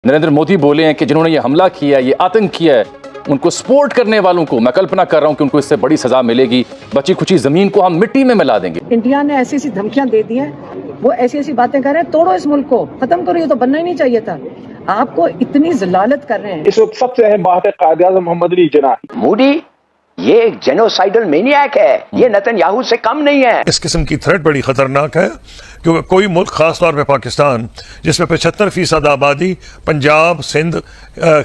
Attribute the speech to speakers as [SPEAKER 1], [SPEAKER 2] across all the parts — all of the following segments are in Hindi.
[SPEAKER 1] नरेंद्र मोदी बोले हैं कि जिन्होंने ये हमला किया है, ये आतंक किया है, उनको सपोर्ट करने वालों को मैं कल्पना कर रहा हूं कि उनको इससे बड़ी सजा मिलेगी। बची खुची जमीन को हम मिट्टी में मिला देंगे।
[SPEAKER 2] इंडिया ने ऐसी ऐसी धमकियां दे दी हैं, वो ऐसी ऐसी बातें कर रहे हैं, तोड़ो इस मुल्क को, खत्म करो, ये तो बनना ही नहीं चाहिए था। आपको इतनी जलालत कर रहे हैं।
[SPEAKER 3] इस वक्त सबसे अहम बात है कायद-ए-आज़म मोहम्मद अली जिन्ना।
[SPEAKER 4] मोदी ये एक जेनोसाइडल मैनियक है, ये नेतन्याहू से कम नहीं है।
[SPEAKER 5] इस किस्म की थ्रेट बड़ी खतरनाक है क्योंकि कोई मुल्क खासतौर पे पाकिस्तान जिसमें 75% आबादी पंजाब, सिंध,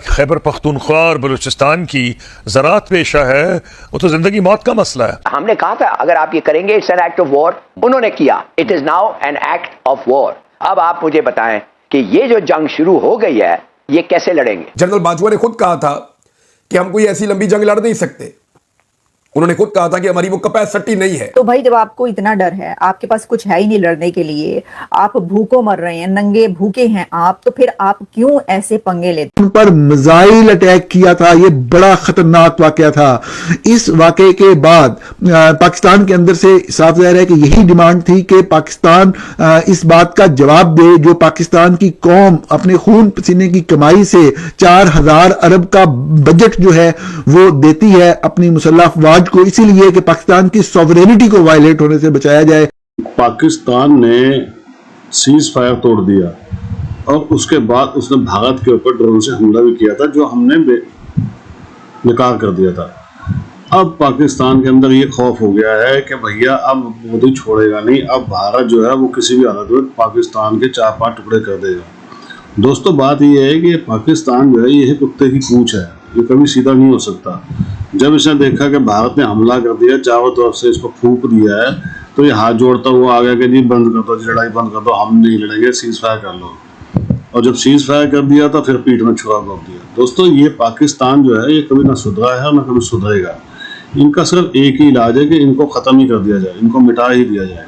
[SPEAKER 5] खैबर पख्तूनख्वा और बलूचिस्तान की ज़राअत पेशा है, वो तो जिंदगी मौत का मसला है।
[SPEAKER 4] हमने कहा था अगर आप ये करेंगे it's an act of war, उन्होंने किया, it is now an act of war. अब आप मुझे बताएं कि ये जो जंग शुरू हो गई है ये कैसे लड़ेंगे।
[SPEAKER 6] जनरल बाजवा ने खुद कहा था कि हम कोई ऐसी लंबी जंग लड़ नहीं सकते। उन्होंने खुद कहा था कि हमारी वो कैपेसिटी नहीं है।
[SPEAKER 7] तो भाई जब आपको इतना डर है, आपके पास कुछ है ही नहीं लड़ने के लिए, आप भूखों मर रहे हैं, नंगे भूखे हैं आप, तो फिर आप क्यों ऐसे पंगे लेते?
[SPEAKER 8] उन पर मिसाइल अटैक किया था, ये बड़ा खतरनाक वाकया था। इस वाकये के बाद पाकिस्तान के अंदर से साफ जाहिर है कि यही डिमांड थी कि पाकिस्तान इस बात का जवाब दे जो पाकिस्तान की कौम अपने खून पसीने की कमाई से 4000 अरब का बजट जो है वो देती है अपनी मुसल्लह अफवाज को, इसीलिए कि पाकिस्तान की सॉवरेनिटी को वायलेट होने से बचाया जाए।
[SPEAKER 9] पाकिस्तान ने सीज फायर तोड़ दिया और उसके बाद उसने भारत के ऊपर ड्रोन से हमला भी किया था जो हमने बेकार कर दिया था। अब पाकिस्तान के अंदर ये खौफ हो गया है कि भैया अब मोदी छोड़ेगा नहीं, अब भारत जो है वो किसी भी हालत में पाकिस्तान के 4-5 टुकड़े कर देगा। दोस्तों बात ये है कि पाकिस्तान जो है ये कुत्ते की पूंछ है, ये कभी सीधा नहीं हो सकता। जब इसने देखा कि भारत ने हमला कर दिया, चारों तरफ से इसको फूंक दिया है, तो ये हाथ जोड़ता हुआ आ गया कि जी बंद कर दो, लड़ाई बंद कर दो, हम नहीं लड़ेंगे, सीज फायर कर लो। और जब सीज फायर कर दिया तो फिर पीठ में छुरा घोंप दिया। दोस्तों ये पाकिस्तान जो है ये कभी ना सुधरा है और ना कभी सुधरेगा। इनका सिर्फ एक ही इलाज है कि इनको ख़त्म ही कर दिया जाए, इनको मिटा ही दिया जाए।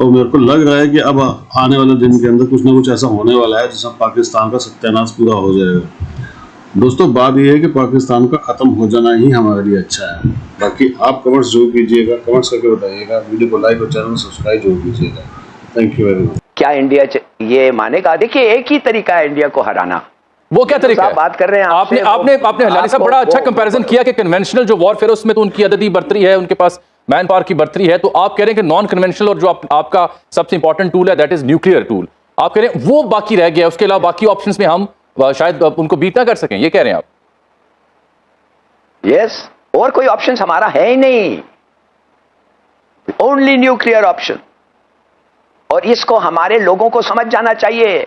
[SPEAKER 9] और मेरे को लग रहा है कि अब आने वाले दिन के अंदर कुछ ना कुछ ऐसा होने वाला है जिससे पाकिस्तान का सत्यानाश पूरा हो जाएगा। दोस्तों बात यह है कि पाकिस्तान का ख़त्म हो जाना ही हमारे लिए अच्छा है। बाकी आप कमेंट्स जरूर कीजिएगा, कमेंट्स करके बताइएगा, वीडियो को लाइक और चैनल सब्सक्राइब जरूर कीजिएगा। Thank you very much.
[SPEAKER 4] क्या इंडिया ये मानेगा? देखिए एक ही तरीका है इंडिया को हराना।
[SPEAKER 1] वो क्या तरीका है?
[SPEAKER 4] बात कर रहे हैं
[SPEAKER 1] आपने लाली साहब बड़ा अच्छा कंपैरिजन किया कि कन्वेंशनल जो वॉरफेयर उसमें तो उनकी अददी बढ़तरी है, उनके पास मैन पावर की बढ़तरी है, तो आप कह रहे हैं कि नॉन कन्वेंशनल और जो आपका सबसे इंपॉर्टेंट टूल है दैट इज न्यूक्लियर टूल, आप कह रहे हैं वो बाकी रह गया, उसके अलावा बाकी ऑप्शंस में हम शायद उनको बीट ना कर सकें, ये कह रहे हैं आप?
[SPEAKER 4] यस, और कोई ऑप्शन हमारा है ही नहीं, ओनली न्यूक्लियर ऑप्शन। और इसको हमारे लोगों को समझ जाना चाहिए।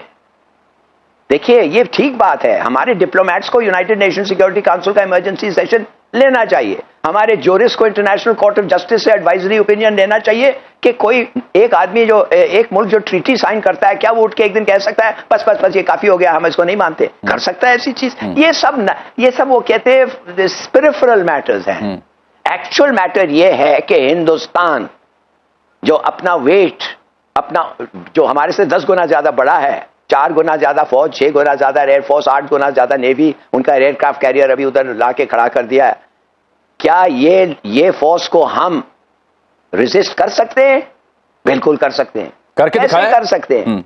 [SPEAKER 4] देखिए ये ठीक बात है, हमारे डिप्लोमेट्स को यूनाइटेड नेशन सिक्योरिटी काउंसिल का इमरजेंसी सेशन लेना चाहिए, हमारे जोरिस को इंटरनेशनल कोर्ट ऑफ जस्टिस से एडवाइजरी ओपिनियन लेना चाहिए कि कोई एक आदमी जो एक मुल्क जो ट्रीटी साइन करता है, क्या वो उठ के एक दिन कह सकता है बस बस बस ये काफी हो गया, हम इसको नहीं मानते? कर सकता है ऐसी चीज? ये सब वो कहते हैं पेरिफेरल मैटर्स हैं। एक्चुअल मैटर ये है कि हिंदुस्तान जो अपना वेट, अपना जो हमारे से 10 गुना ज्यादा बड़ा है, 4 गुना ज्यादा फौज, 6 गुना ज्यादा एयरफोर्स, 8 गुना ज्यादा नेवी, उनका एयरक्राफ्ट कैरियर अभी उधर लाके खड़ा कर दिया है, क्या ये फोर्स को हम रेजिस्ट कर सकते हैं? बिल्कुल कर सकते हैं।
[SPEAKER 1] करके दिखाया?
[SPEAKER 4] कर सकते हैं।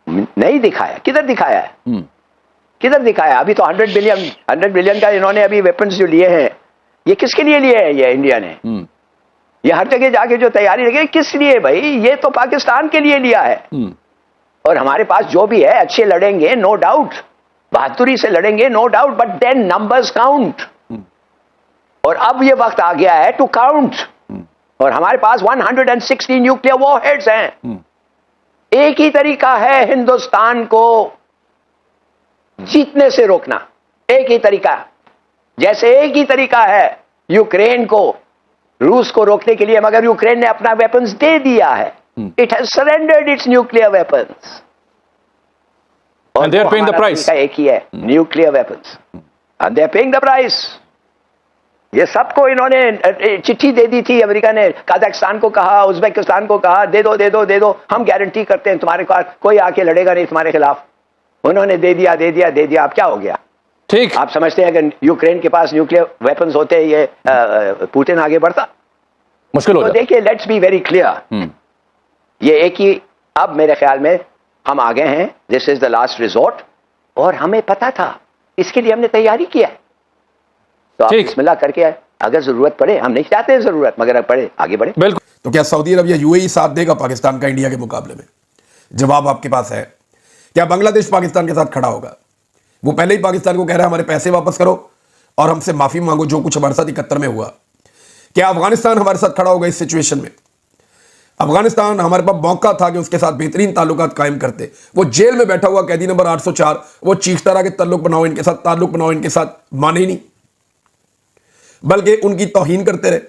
[SPEAKER 4] नहीं दिखाया। किधर दिखाया है? किधर दिखाया? अभी तो 100 बिलियन का इन्होंने अभी वेपन्स जो लिए हैं, ये किसके लिए लिए हैं? ये इंडिया ने ये हर जगह जाके जो तैयारी लगी, किस लिए भाई? ये तो पाकिस्तान के लिए लिया है। और हमारे पास जो भी है अच्छे लड़ेंगे, नो डाउट, बहादुरी से लड़ेंगे, no doubt, but then numbers count. और अब ये वक्त आ गया है टू काउंट। और हमारे पास 160 न्यूक्लियर वॉरहेड्स हैं। एक ही तरीका है हिंदुस्तान को जीतने से रोकना, एक ही तरीका। जैसे एक ही तरीका है यूक्रेन को, रूस को रोकने के लिए, मगर यूक्रेन ने अपना वेपन्स दे दिया है। It has surrendered its nuclear weapons.
[SPEAKER 1] And they are paying the price.
[SPEAKER 4] एक ही है, nuclear weapons. And they are paying the price. ये सबको इन्होंने चिट्ठी दे दी थी। अमेरिका ने कजाकिस्तान को कहा, उज्बेकिस्तान को कहा, दे दो दे दो दे दो, हम गारंटी करते हैं तुम्हारे पास कोई आके लड़ेगा नहीं तुम्हारे खिलाफ। उन्होंने दे दिया दे दिया दे दिया। अब क्या हो गया?
[SPEAKER 1] ठीक,
[SPEAKER 4] आप समझते हैं कि यूक्रेन के पास न्यूक्लियर वेपन्स होते ये पुतिन आगे बढ़ता?
[SPEAKER 1] मुश्किल हो जाता।
[SPEAKER 4] देखिए लेट्स बी वेरी क्लियर, ये एक ही, अब मेरे ख्याल में हम आ गए हैं, this is the last resort. और हमें पता था, इसके लिए हमने तैयारी किया। तो आप
[SPEAKER 1] ठीक।
[SPEAKER 4] बिस्मिल्लाह करके आए, अगर जरूरत पड़े, हम नहीं चाहते हैं जरूरत, मगर अगर पड़े आगे बढ़े।
[SPEAKER 1] बिल्कुल।
[SPEAKER 6] तो क्या सऊदी अरब या यूएई साथ देगा पाकिस्तान का इंडिया के मुकाबले में? जवाब आपके पास है। क्या बांग्लादेश पाकिस्तान के साथ खड़ा होगा? वो पहले ही पाकिस्तान को कह रहा है हमारे पैसे वापस करो और हमसे माफी मांगो जो कुछ हमारे साथ 71 में हुआ। क्या अफगानिस्तान हमारे साथ खड़ा होगा इस सिचुएशन में? अफगानिस्तान हमारे पास मौका था कि उसके साथ बेहतरीन ताल्लुकात कायम करते। वो जेल में बैठा हुआ कैदी नंबर 804, वो चीखता रहा कि ताल्लुक बनाओ इनके साथ, ताल्लुक बनाओ इनके साथ, माने ही नहीं, बल्कि उनकी तौहीन करते रहे,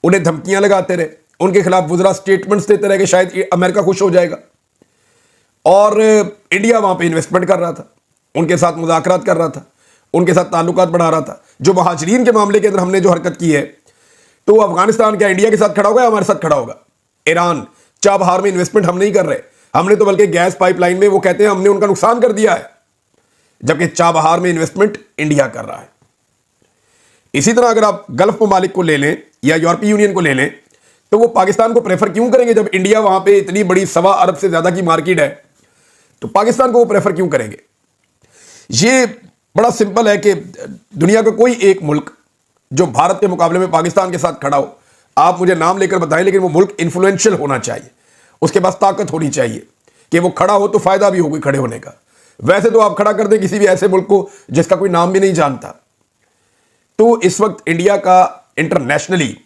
[SPEAKER 6] उन्हें धमकियां लगाते रहे, उनके खिलाफ वुज़रा स्टेटमेंट्स देते रहे कि शायद अमेरिका खुश हो जाएगा। और इंडिया वहां पे इन्वेस्टमेंट कर रहा था, उनके साथ मुज़ाकरात कर रहा था, उनके साथ ताल्लुकात बढ़ा रहा था। जो महाजरीन के मामले के अंदर हमने जो हरकत की है, तो अफगानिस्तान क्या इंडिया के साथ खड़ा होगा या हमारे साथ खड़ा होगा? ईरान चाबहार में इन्वेस्टमेंट हम नहीं कर रहे, हमने तो बल्कि गैस पाइपलाइन में वो कहते हैं हमने उनका नुकसान कर दिया है, जबकि चाबहार में इन्वेस्टमेंट इंडिया कर रहा है। इसी तरह अगर आप गल्फ ममालिक को ले लें या यूरोपीय यूनियन को ले लें, तो वो पाकिस्तान को प्रेफर क्यों करेंगे? जब इंडिया वहां पे इतनी बड़ी 1.25 अरब से ज्यादा की मार्केट है, तो पाकिस्तान को वो प्रेफर क्यों करेंगे? ये बड़ा सिंपल है कि दुनिया का कोई एक मुल्क जो भारत के मुकाबले में पाकिस्तान के साथ खड़ा हो, आप मुझे नाम लेकर बताएं, लेकिन वो मुल्क इन्फ्लुएंशियल होना चाहिए, उसके पास ताकत होनी चाहिए कि वो खड़ा हो तो फायदा भी हो कोई खड़े होने का। वैसे तो आप खड़ा कर दें किसी भी ऐसे मुल्क को जिसका कोई नाम भी नहीं जानता। तो इस वक्त इंडिया का इंटरनेशनली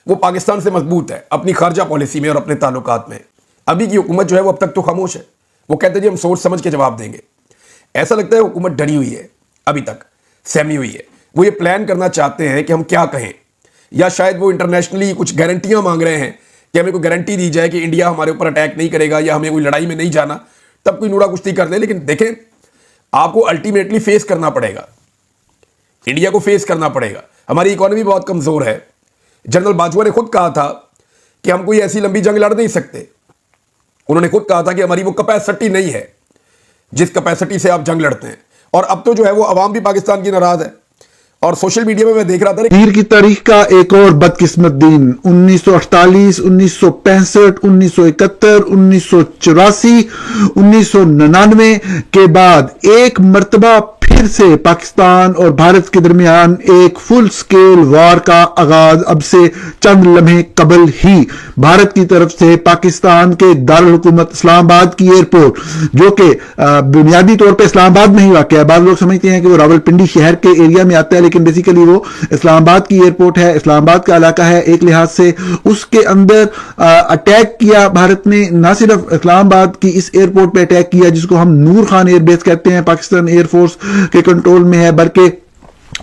[SPEAKER 6] वो पाकिस्तान से मजबूत है अपनी खारजा पॉलिसी में और अपने ताल्लुकात में। अभी की हुकूमत जो है वो अब तक तो खामोश है, वो कहते हैं जी हम सोच समझ के जवाब देंगे। ऐसा लगता है हुकूमत डरी हुई है, अभी तक सहमी हुई है। वो ये प्लान करना चाहते हैं कि हम क्या कहें, या शायद वो इंटरनेशनली कुछ गारंटियां मांग रहे हैं कि हमें कोई गारंटी दी जाए कि इंडिया हमारे ऊपर अटैक नहीं करेगा या हमें कोई लड़ाई में नहीं जाना, तब कोई नूड़ा कुश्ती कर दे। लेकिन देखें, आपको अल्टीमेटली फेस करना पड़ेगा, इंडिया को फेस करना पड़ेगा। हमारी इकोनॉमी बहुत कमजोर है। जनरल बाजवा ने खुद कहा था कि हम कोई ऐसी लंबी जंग लड़ नहीं सकते। उन्होंने खुद कहा था कि हमारी वो कैपेसिटी नहीं है जिस कैपेसिटी से आप जंग लड़ते हैं। और अब तो जो है वो अवाम भी पाकिस्तान की नाराज है। और सोशल मीडिया में मैं देख रहा था
[SPEAKER 8] पीर की तारीख का एक और बदकिस्मत दिन 1948, 1965, 1971, 1984, 1999 के बाद एक मर्तबा फिर से पाकिस्तान और भारत के दरमियान एक फुल स्केल वॉर का आगाज अब से चंद लम्हे कबल ही भारत की तरफ से पाकिस्तान के दारुल हुकूमत इस्लामाबाद की एयरपोर्ट, जो कि बुनियादी तौर पे इस्लामाबाद में ही वाक़ है, बाद लोग समझते हैं कि वो रावलपिंडी शहर के एरिया में आता है, लेकिन बेसिकली वो इस्लामाबाद की एयरपोर्ट है, इस्लामाबाद का इलाका है एक लिहाज से। उसके अंदर अटैक किया भारत ने, ना सिर्फ इस्लामाबाद की इस एयरपोर्ट पे अटैक किया जिसको हम नूर खान एयरबेस कहते हैं, पाकिस्तान एयरफोर्स के कंट्रोल में है, बल्कि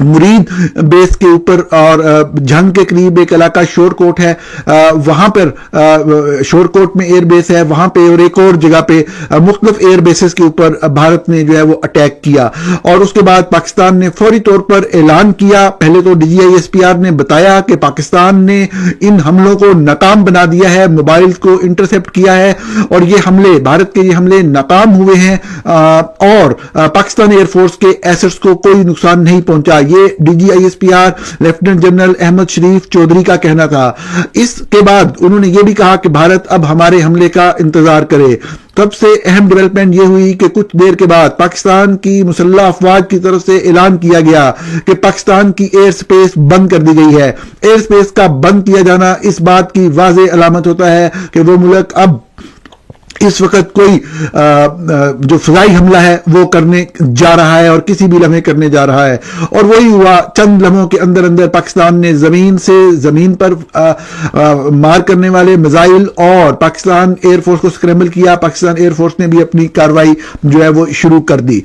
[SPEAKER 8] मुरीद बेस के ऊपर और झंग के करीब एक इलाका शोरकोट है, वहां पर शोरकोट में एयर बेस है, वहां पे और एक और जगह पे मुख्तलिफ एयर बेसेस के ऊपर भारत ने जो है वो अटैक किया। और उसके बाद पाकिस्तान ने फौरी तौर पर ऐलान किया, पहले तो DGISPR ने बताया कि पाकिस्तान ने इन हमलों को नाकाम बना दिया है, मोबाइल को इंटरसेप्ट किया है और ये हमले, भारत के ये हमले नाकाम हुए हैं और पाकिस्तान एयरफोर्स के एसेट्स को कोई नुकसान नहीं पहुंचा। ये DGISPR लेफ्टिनेंट जनरल अहमद शरीफ चौधरी का कहना था। इसके बाद उन्होंने ये भी कहा कि भारत अब हमारे हमले का इंतजार करे। तब से अहम डेवलपमेंट ये हुई कि कुछ देर के बाद पाकिस्तान की मुसल्लह अफवाज की तरफ से ऐलान किया गया कि पाकिस्तान की एयर स्पेस बंद कर दी गई है। एयर स्पेस का बंद किया जाना इस बात की वाज़ेह अलामत होता है कि वो मुल्क अब इस वक्त कोई जो फजाई हमला है वो करने जा रहा है और किसी भी लम्हे करने जा रहा है। और वही हुआ, चंद लम्हों के अंदर अंदर पाकिस्तान ने जमीन से जमीन पर मार करने वाले मिसाइल और पाकिस्तान एयरफोर्स को स्क्रैम्बल किया। पाकिस्तान एयरफोर्स ने भी अपनी कार्रवाई जो है वो शुरू कर दी।